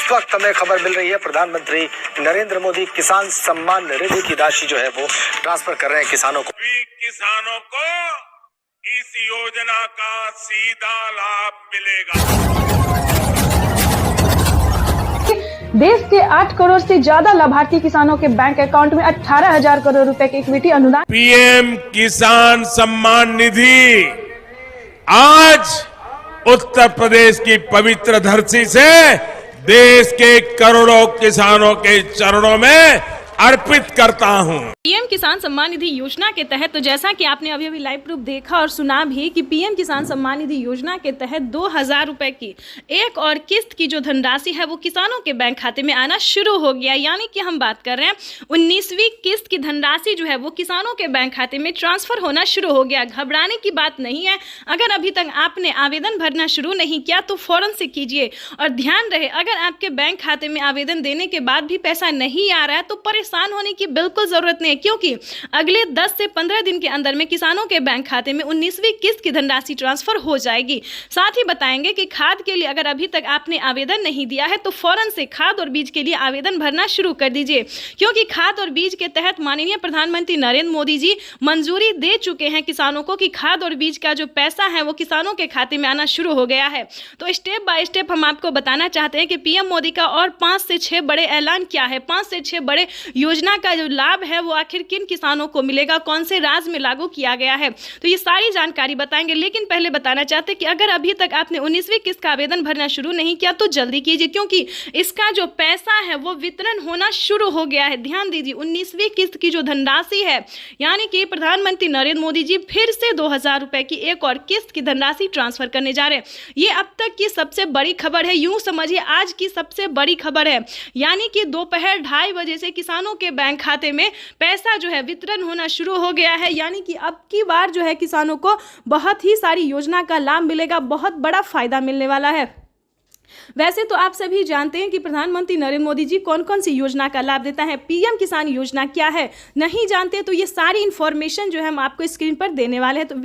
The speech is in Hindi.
इस वक्त हमें खबर मिल रही है प्रधानमंत्री नरेंद्र मोदी किसान सम्मान निधि की राशि जो है वो ट्रांसफर कर रहे हैं किसानों को। किसानों को इस योजना का सीधा लाभ मिलेगा। देश के 8 करोड़ से ज्यादा लाभार्थी किसानों के बैंक अकाउंट में 18,000 करोड़ रुपए के इक्विटी अनुदान। पीएम किसान सम्मान निधि आज उत्तर प्रदेश की पवित्र धरती से देश के करोड़ों किसानों के चरणों में अर्पित करता हूं। पीएम किसान सम्मान निधि योजना के तहत तो जैसा कि आपने अभी लाइव प्रूफ देखा और सुना भी कि पीएम किसान सम्मान निधि योजना के तहत 2,000 रुपए की एक और किस्त की जो धनराशि है वो किसानों के बैंक खाते में आना शुरू हो गया। यानी कि हम बात कर रहे हैं 19वीं किस्त की धनराशि जो है वो किसानों के बैंक खाते में ट्रांसफर होना शुरू हो गया। घबराने की बात नहीं है। अगर अभी तक आपने आवेदन भरना शुरू नहीं किया तो फौरन से कीजिए। और ध्यान रहे, अगर आपके बैंक खाते में आवेदन देने के बाद भी पैसा नहीं आ रहा है तो परेशान होने की बिल्कुल जरूरत नहीं है, क्योंकि अगले 10 से 15 दिन के अंदर में किसानों के बैंक खाते में 19वीं किस्त की धनराशि ट्रांसफर हो जाएगी। साथ ही बताएंगे कि खाद के लिए अगर अभी तक आपने आवेदन नहीं दिया है तो फौरन से खाद और बीज के लिए आवेदन भरना शुरू कर दीजिए, क्योंकि खाद और बीज के तहत माननीय प्रधानमंत्री नरेंद्र मोदी जी मंजूरी दे चुके हैं किसानों को कि खाद और बीज का जो पैसा है वो किसानों के खाते में आना शुरू हो गया है। तो स्टेप बाय स्टेप हम आपको बताना चाहते हैं कि पीएम मोदी का और 5 से 6 बड़े ऐलान क्या है, 5 से 6 बड़े योजना का जो लाभ है वो आखिर किन किसानों को मिलेगा, कौन से राज्य में लागू किया गया है, तो ये सारी जानकारी बताएंगे। लेकिन पहले बताना चाहते हैं कि अगर अभी तक आपने 19वीं किस्त का आवेदन भरना शुरू नहीं किया तो जल्दी कीजिए, क्योंकि इसका जो पैसा है वो वितरण होना शुरू हो गया है। ध्यान दीजिए, 19वीं किस्त की जो धनराशि है, यानी कि प्रधानमंत्री नरेंद्र मोदी जी फिर से 2,000 रुपए की एक और किस्त की धनराशि ट्रांसफर करने जा रहे हैं। ये अब तक की सबसे बड़ी खबर है, यूं समझिए आज की सबसे बड़ी खबर है। यानी कि दोपहर 2:30 बजे से किसानों के बैंक खाते में पैसा जो है वितरण होना शुरू हो गया है। यानी कि अब की बार जो है किसानों को बहुत ही सारी योजना का लाभ मिलेगा, बहुत बड़ा फायदा मिलने वाला है। वैसे तो आप सभी जानते हैं कि प्रधानमंत्री नरेंद्र मोदी जी कौन कौन सी योजना का लाभ देता है, पीएम किसान योजना क्या है, नहीं जानते तो ये सारी इंफॉर्मेशन जो है हम आपको स्क्रीन पर देने वाले हैं। तो